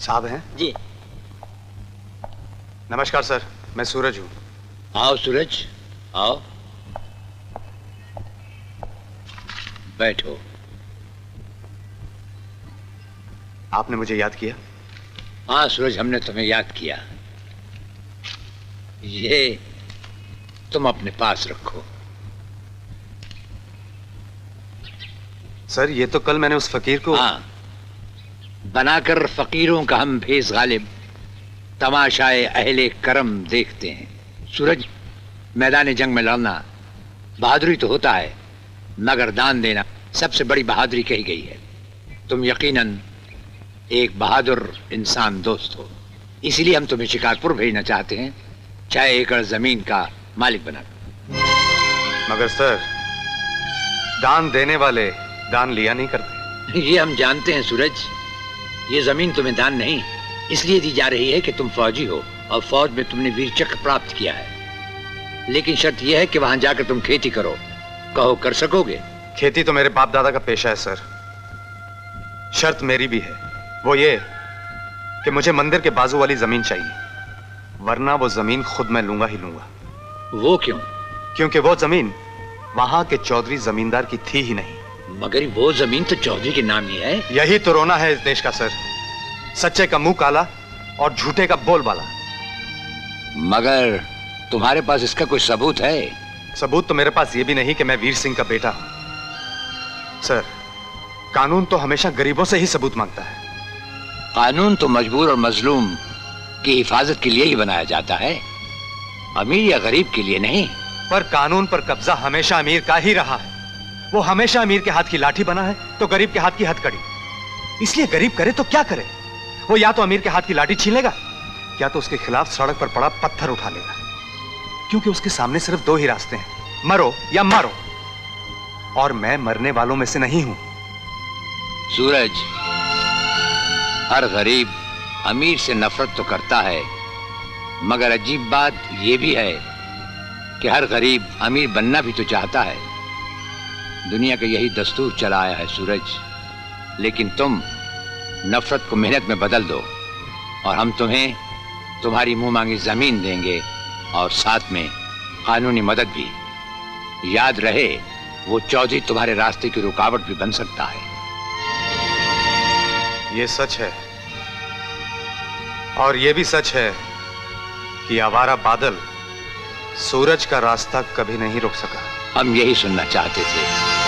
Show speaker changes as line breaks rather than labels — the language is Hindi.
साहब हैं?
जी।
नमस्कार सर, मैं सूरज हूँ।
आओ सूरज, आओ, बैठो।
आपने मुझे याद किया?
हाँ सूरज, हमने तुम्हें याद किया। ये तुम अपने पास रखो।
सर ये तो कल मैंने उस फकीर को।
हाँ, बनाकर फकीरों का हम भेस गालिब तमाशाए अहले करम देखते हैं। सूरज, मैदान जंग में लड़ना बहादुरी तो होता है, मगर दान देना सबसे बड़ी बहादुरी कही गई है। तुम यकीनन एक बहादुर इंसान दोस्त हो, इसीलिए हम तुम्हें शिकारपुर भेजना चाहते हैं, 6 एकड़ जमीन का मालिक बना।
मगर सर, दान देने वाले दान लिया नहीं करते।
ये हम जानते हैं सूरज, ये जमीन तुम्हें दान नहीं इसलिए दी जा रही है कि तुम फौजी हो और फौज में तुमने वीर चक्र प्राप्त किया है। लेकिन शर्त यह है कि वहां जाकर तुम खेती करो। कहो, कर सकोगे?
खेती तो मेरे बाप दादा का पेशा है सर। शर्त मेरी भी है, वो ये कि मुझे मंदिर के बाजू वाली जमीन चाहिए, वरना वो जमीन खुद मैं लूंगा ही लूंगा।
वो क्यों?
क्योंकि वो जमीन वहां के चौधरी जमींदार की थी ही नहीं।
मगर वो जमीन तो चौधरी के नाम ही है।
यही तो रोना है इस देश का सर, सच्चे का मुंह काला और झूठे का बोलबाला।
मगर तुम्हारे पास इसका कोई सबूत है?
सबूत तो मेरे पास ये भी नहीं कि मैं वीर सिंह का बेटा हूं। सर, कानून तो हमेशा गरीबों से ही सबूत मांगता है।
कानून तो मजबूर और मजलूम की हिफाजत के लिए ही बनाया जाता है, अमीर या गरीब के लिए नहीं।
पर कानून पर कब्जा हमेशा अमीर का ही रहा है। वो हमेशा अमीर के हाथ की लाठी बना है तो गरीब के हाथ की हथकड़ी। इसलिए गरीब करे तो क्या करे, वो या तो अमीर के हाथ की लाठी छीन लेगा या तो उसके खिलाफ सड़क पर पड़ा पत्थर उठा लेगा, क्योंकि उसके सामने सिर्फ 2 ही रास्ते हैं, मरो या मारो। और मैं मरने वालों में से नहीं हूं।
सूरज, हर गरीब अमीर से नफरत तो करता है, मगर अजीब बात यह भी है कि हर गरीब अमीर बनना भी तो चाहता है। दुनिया का यही दस्तूर चला आया है सूरज। लेकिन तुम नफरत को मेहनत में बदल दो और हम तुम्हें तुम्हारी मुंह मांगी जमीन देंगे और साथ में कानूनी मदद भी। याद रहे, वो चौधरी तुम्हारे रास्ते की रुकावट भी बन सकता है।
ये सच है, और ये भी सच है कि आवारा बादल सूरज का रास्ता कभी नहीं रोक सका।
हम यही सुनना चाहते थे।